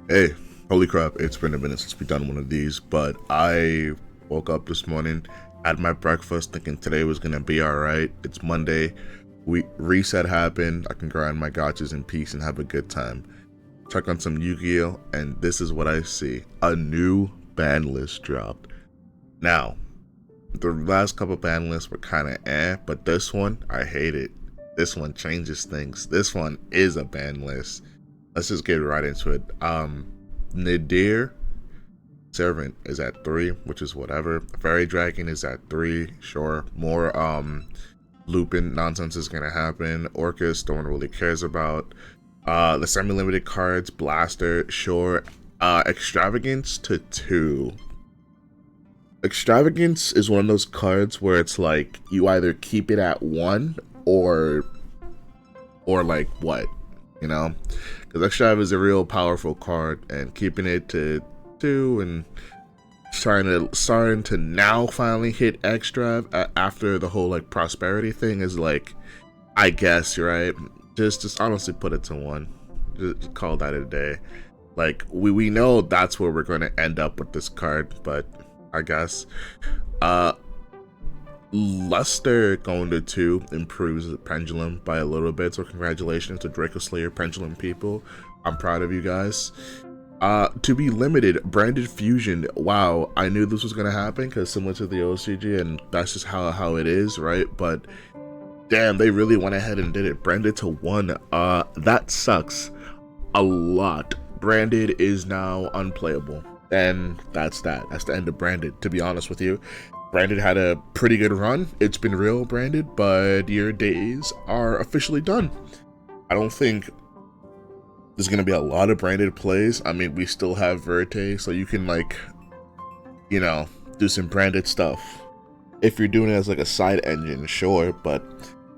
Hey, holy crap, it's been a minute since we've done one of these, but I woke up this morning, had my breakfast thinking today was gonna be alright. It's Monday, reset happened, I can grind my gotchas in peace and have a good time. Check on some Yugioh, and this is what I see. A new ban list dropped. Now, the last couple ban lists were kinda but this one, I hate it. This one changes things. This one is a ban list. Let's just get right into it. Nadir Servant is at 3, which is whatever. Fairy Dragon is at 3, sure. More looping nonsense is gonna happen. Orcus, no one really cares about. The semi-limited cards, Blaster, sure. Extravagance to 2. Extravagance is one of those cards where it's like you either keep it at 1 or like what, you know, because Extrav is a real powerful card, and keeping it to 2 and starting to now finally hit Extrav after the whole like prosperity thing is like, I guess, right? Just honestly put it to 1. Just call that a day. Like we know that's where we're going to end up with this card, but I guess Luster going to 2 improves the pendulum by a little bit, so congratulations to Draco Slayer pendulum people. I'm proud of you guys. To be limited, branded fusion. Wow, I knew this was gonna happen because similar to the OCG, and that's just how it is, right? But damn, they really went ahead and did it. Branded to 1. That sucks a lot. Branded is now unplayable, and that's that. That's the end of Branded, to be honest with you. Branded had a pretty good run. It's been real, Branded, but your days are officially done. I don't think there's gonna be a lot of Branded plays. I mean, we still have Verte, so you can, like, you know, do some Branded stuff. If you're doing it as like a side engine, sure, but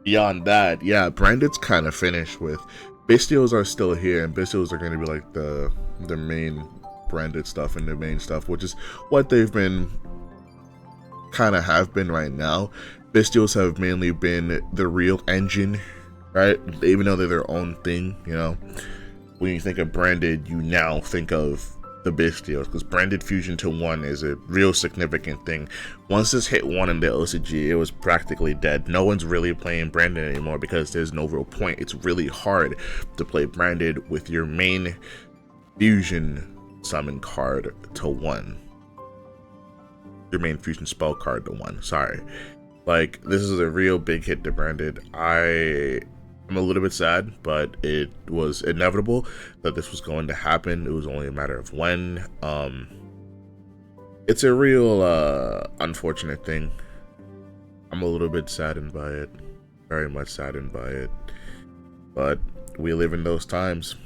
beyond that, yeah, Branded's kind of finished with. Bestials are still here, and Bestials are gonna be like the main Branded stuff and the main stuff, which is what they've been have been right now. Bestials have mainly been the real engine, right? Even though they're their own thing, you know. When you think of Branded, you now think of the Bestials, because Branded fusion to 1 is a real significant thing. Once this hit 1 in the OCG, it was practically dead. No one's really playing Branded anymore because there's no real point. It's really hard to play Branded with your main fusion summon card to 1. Your main fusion spell card to 1, sorry. Like, this is a real big hit to Branded. I'm a little bit sad, but it was inevitable that this was going to happen. It was only a matter of when. It's a real unfortunate thing. I'm a little bit saddened by it, very much saddened by it, but we live in those times.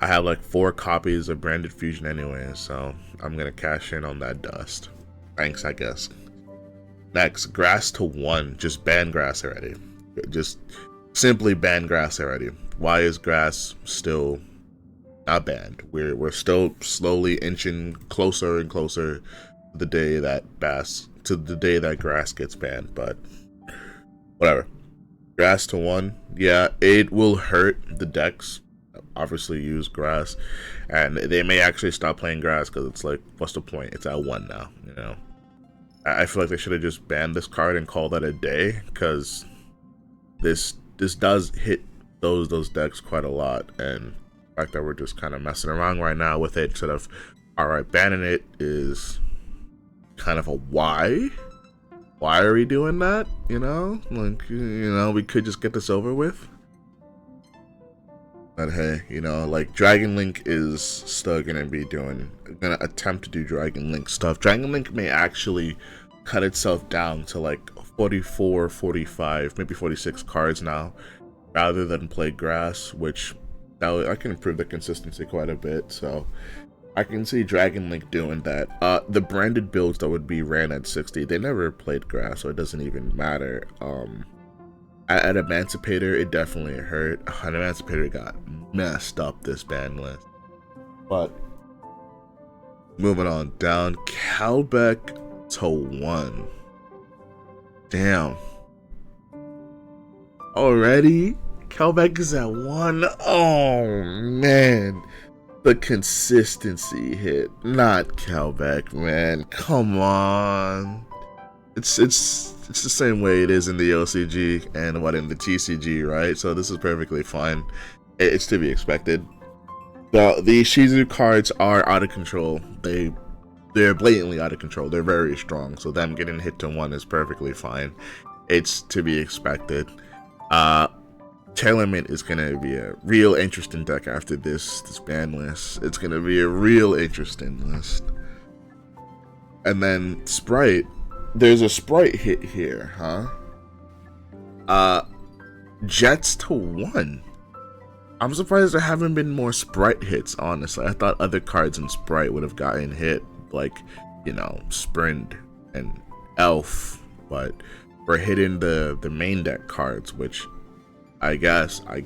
I have like 4 copies of Branded Fusion anyway, so I'm gonna cash in on that dust. Thanks, I guess. Next, grass to 1. Just ban grass already. Just simply ban grass already. Why is grass still not banned? We're still slowly inching closer and closer to the day that grass gets banned, but whatever. Grass to 1. Yeah, it will hurt the decks. Obviously use grass, and they may actually stop playing grass because it's like, what's the point? It's at 1 now, you know. I feel like they should have just banned this card and called that a day, because this does hit those decks quite a lot, and the fact that we're just kind of messing around right now with it instead of alright banning it is kind of a why are we doing that, you know? Like, you know, we could just get this over with. But hey, you know, like, Dragon Link is still gonna attempt to do Dragon Link stuff. Dragon Link may actually cut itself down to like 44, 45, maybe 46 cards now, rather than play grass, which now I can improve the consistency quite a bit, so I can see Dragon Link doing that. The branded builds that would be ran at 60, they never played grass, so it doesn't even matter. At Emancipator, it definitely hurt. An Emancipator got messed up this ban list. But moving on down, Calbeck to 1. Damn. Already? Calbeck is at 1? Oh, man. The consistency hit, not Calbeck, man. Come on. It's the same way it is in the OCG and what in the TCG, right? So this is perfectly fine. It's to be expected. The Shizu cards are out of control. They're blatantly out of control. They're very strong. So them getting hit to 1 is perfectly fine. It's to be expected. TEARLAMENTS is gonna be a real interesting deck after this ban list. It's gonna be a real interesting list. And then Sprite, there's a Sprite hit here, huh? Jets to 1. I'm surprised there haven't been more Sprite hits, honestly. I thought other cards in Sprite would have gotten hit, like, you know, Sprint and Elf, but we're hitting the main deck cards, which I guess I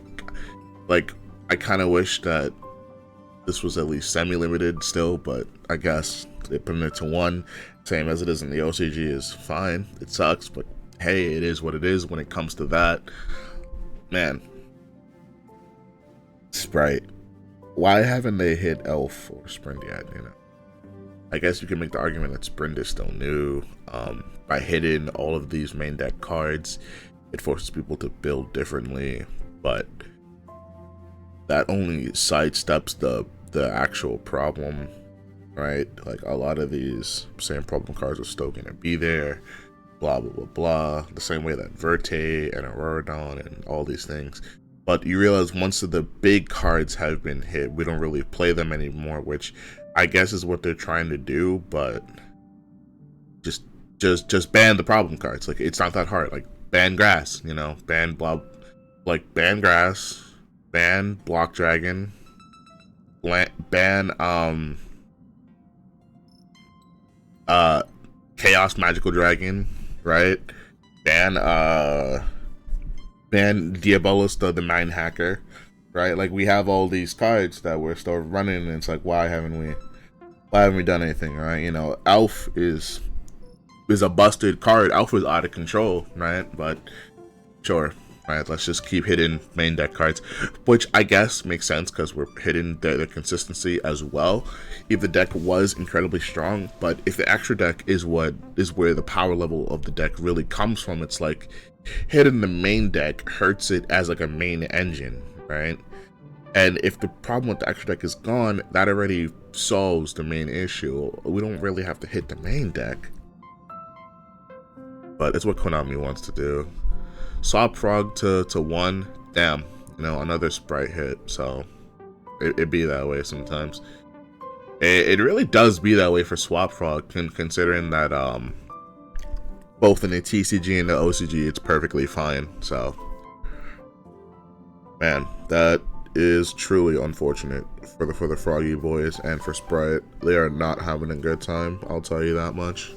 kind of wish that this was at least semi-limited still, but I guess they putting it to 1, same as it is in the OCG, is fine. It sucks, but hey, it is what it is when it comes to that. Man, Sprite, why haven't they hit Elf or Sprint yet? You know, I guess you can make the argument that Sprint is still new. By hitting all of these main deck cards, it forces people to build differently, but that only sidesteps the actual problem, right? Like, a lot of these same problem cards are still gonna be there, blah blah blah blah, the same way that Verte and Auroradon and all these things. But you realize once the big cards have been hit, we don't really play them anymore, which I guess is what they're trying to do, but just ban the problem cards. Like, it's not that hard. Like, ban grass, you know, ban blob, like ban grass, ban block dragon, ban chaos magical dragon, right? Ban Diabolus, the mind hacker, right? Like, we have all these cards that we're still running, and it's like, why haven't we done anything, right? You know, Elf is a busted card. Elf is out of control, right? But sure, right, let's just keep hitting main deck cards, which I guess makes sense because we're hitting the consistency as well. If the deck was incredibly strong, but if the extra deck is where the power level of the deck really comes from, it's like hitting the main deck hurts it as like a main engine, right? And if the problem with the extra deck is gone, that already solves the main issue. We don't really have to hit the main deck, but it's what Konami wants to do. Swap Frog to 1, damn, you know, another Sprite hit. So it be that way sometimes. It really does be that way for Swap Frog, considering that both in the TCG and the OCG it's perfectly fine. So man, that is truly unfortunate for the Froggy boys and for Sprite. They are not having a good time, I'll tell you that much.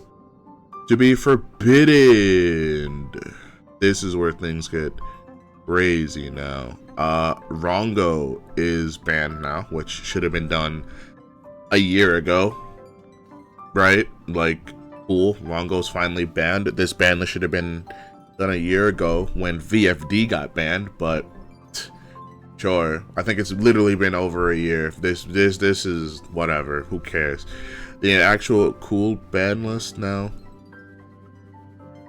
To be forbidden. This is where things get crazy now. Rongo is banned now, which should have been done a year ago, right? Like, cool, Rongo's finally banned. This ban should have been done a year ago when VFD got banned, but sure, I think it's literally been over a year. This is whatever, who cares? The actual cool ban list now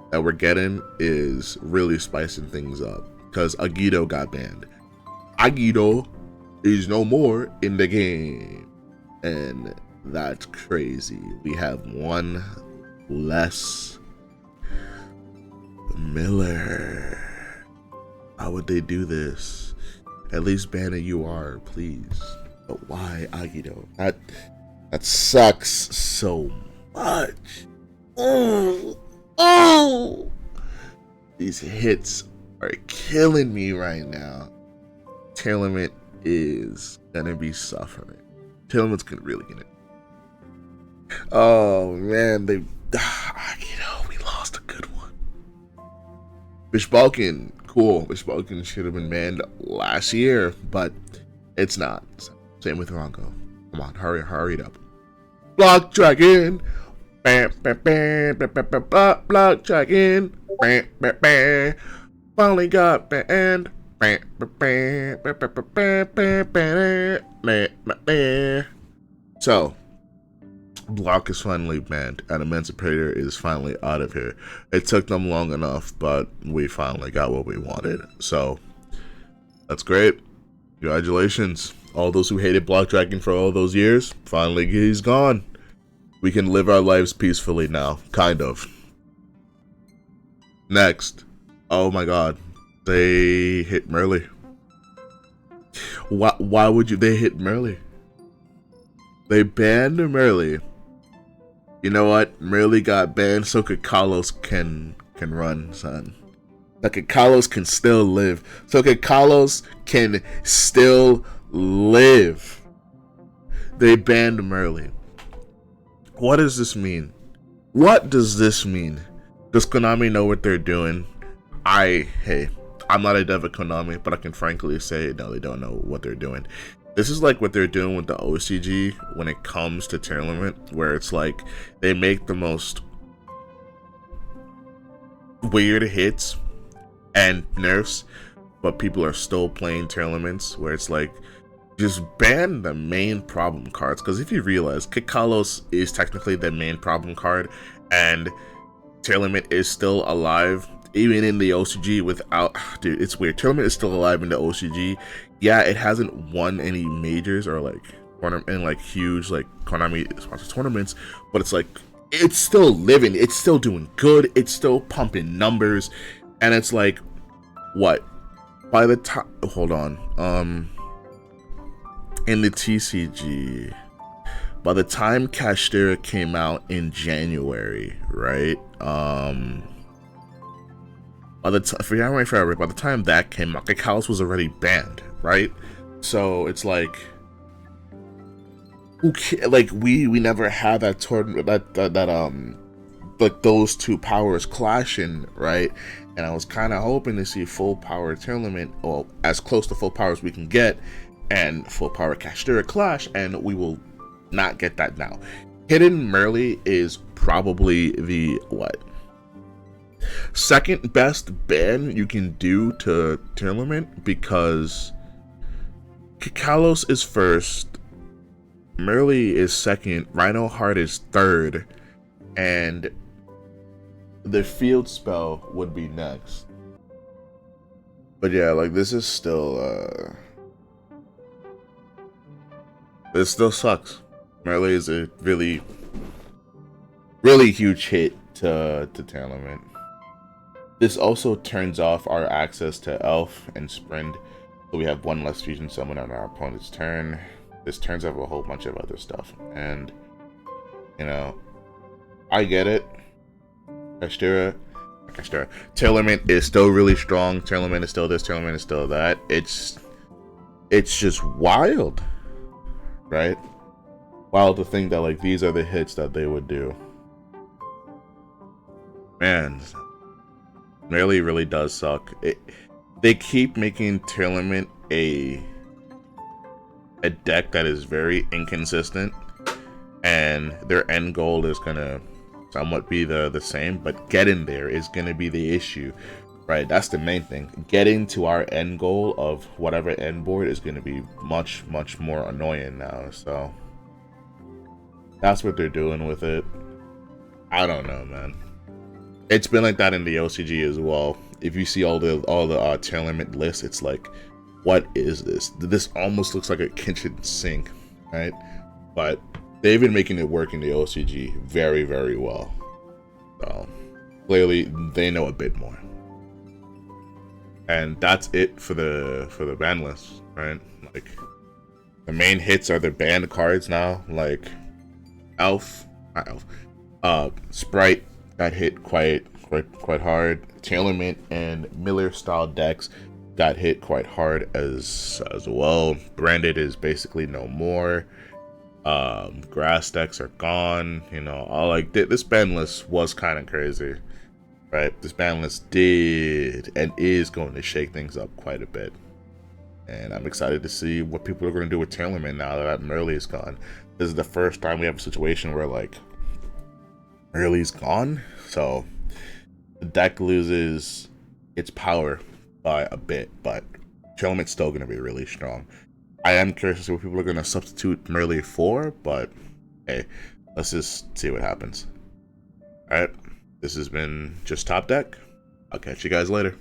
that we're getting is really spicing things up, because Yugioh got banned. Yugioh is no more in the game, and that's crazy. We have one less. Miller. How would they do this? At least ban a UR, please. But why Yugioh? That sucks so much. Oh, these hits are killing me right now. TEARLAMENTS is gonna be suffering. TEARLAMENTS really gonna. Oh man, we lost a good one. Bishbalkin, cool. Bishbalkin should have been banned last year, but it's not. Same with Rongo. Come on, hurry it up. Block Dragon. Block Dragon. Finally got banned. So, Block is finally banned, and Emancipator is finally out of here. It took them long enough, but we finally got what we wanted. So, that's great. Congratulations. All those who hated Block Dragon for all those years, finally he's gone. We can live our lives peacefully now. Kind of. Next. Oh my god. They hit Merly. Why would you? They hit Merly. They banned Merly. You know what? Merly got banned so Carlos can run, son. So Carlos can still live. So Carlos can still live. They banned Merly. What does this mean? What does this mean? Does Konami know what they're doing? Hey, I'm not a dev at Konami, but I can frankly say, no, they don't know what they're doing. This is like what they're doing with the OCG when it comes to Tournament, where it's like they make the most weird hits and nerfs, but people are still playing Tournaments, where it's like, just ban the main problem cards. Because if you realize, Kikalos is technically the main problem card, and Tournament is still alive, even in the OCG without... Dude, it's weird. Tournament is still alive in the OCG. Yeah, it hasn't won any majors or like huge like Konami sponsored tournaments, but it's like it's still living, it's still doing good, it's still pumping numbers, and it's like what? By the time, hold on, in the TCG, by the time Kashtira came out in January, right? By the time that came out, Kikalos was already banned, right? So it's like, we never had that tournament, like those two powers clashing, right? And I was kind of hoping to see full power Tournament, or as close to full power as we can get, and full power Kashtira clash, and we will not get that now. Hidden Merly is probably the second best ban you can do to Tournament, because Kikalos is first, Merly is second, Rhino Heart is third, and the field spell would be next. But yeah, like this is still this still sucks. Merly is a really huge hit to Tournament. This also turns off our access to Elf and Sprint, so we have one less fusion summon on our opponent's turn. This turns off a whole bunch of other stuff, and you know, I get it. Kashtira. Tournament is still really strong. Tournament is still this. Tournament is still that. It's just wild, right? Wild to think that like these are the hits that they would do. Man, really does suck. They keep making Tournament a deck that is very inconsistent, and their end goal is gonna somewhat be the same, but getting there is gonna be the issue, right? That's the main thing. Getting to our end goal of whatever end board is gonna be much more annoying now. So that's what they're doing with it. I don't know, man. It's been like that in the OCG as well. If you see all the Tournament lists, it's like, what is this? This almost looks like a kitchen sink, right? But they've been making it work in the OCG very well. So clearly they know a bit more. And that's it for the ban list, right? Like the main hits are the banned cards now, like Sprite got hit quite hard. Tournament and Miller style decks got hit quite hard as well. Branded is basically no more. Grass decks are gone. You know, this ban list was kind of crazy, right? This ban list did and is going to shake things up quite a bit, and I'm excited to see what people are going to do with Tournament now that Merly is gone. This is the first time we have a situation where like Merly's gone, so the deck loses its power by a bit, but TEARLAMENT's still going to be really strong. I am curious to see what people are going to substitute Merely for, but hey, let's just see what happens. Alright, this has been just Top Deck. I'll catch you guys later.